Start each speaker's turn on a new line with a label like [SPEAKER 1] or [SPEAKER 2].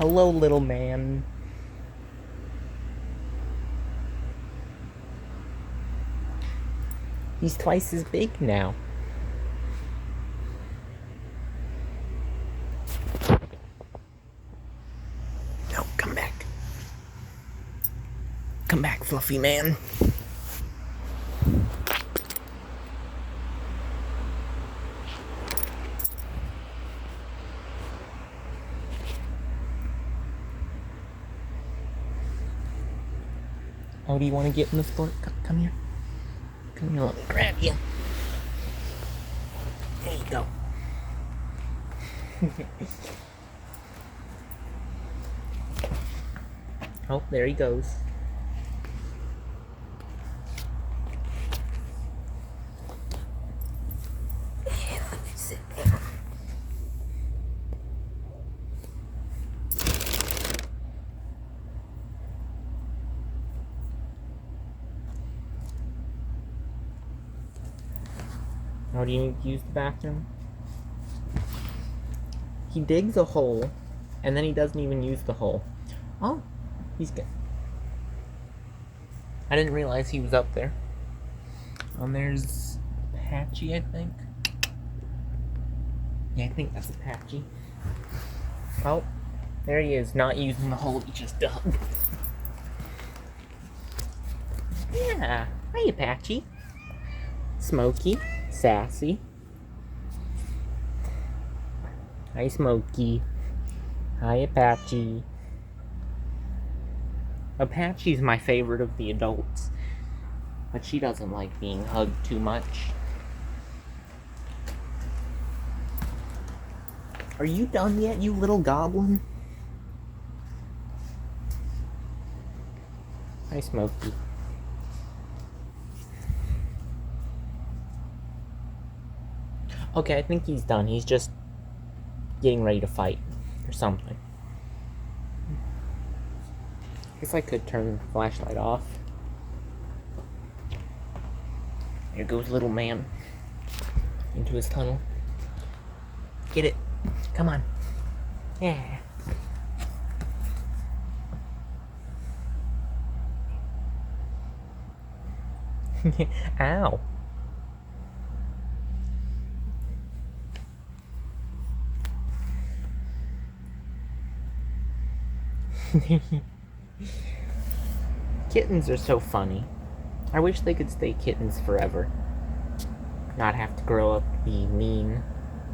[SPEAKER 1] Hello, little man. He's twice as big now. No, come back. Come back, fluffy man. Oh, do you want to get in the sport? Come here. Come here, let me grab you. There you go. Oh, there he goes. Sit down. How do you use the bathroom? He digs a hole, and then he doesn't even use the hole. Oh, he's good. I didn't realize he was up there. There's Patchy, I think. Yeah, I think that's Patchy. Oh, there he is, not using the hole he just dug. Yeah, hiya, Patchy. Smokey, Sassy. Hi, Smokey. Hi, Apache. Apache's my favorite of the adults, but she doesn't like being hugged too much. Are you done yet, you little goblin? Hi, Smokey. Okay, I think he's done. He's just getting ready to fight or something. I guess I could turn the flashlight off. Here goes little man into his tunnel. Get it. Come on. Yeah. Ow. Kittens are so funny. I wish they could stay kittens forever. Not have to grow up to be mean.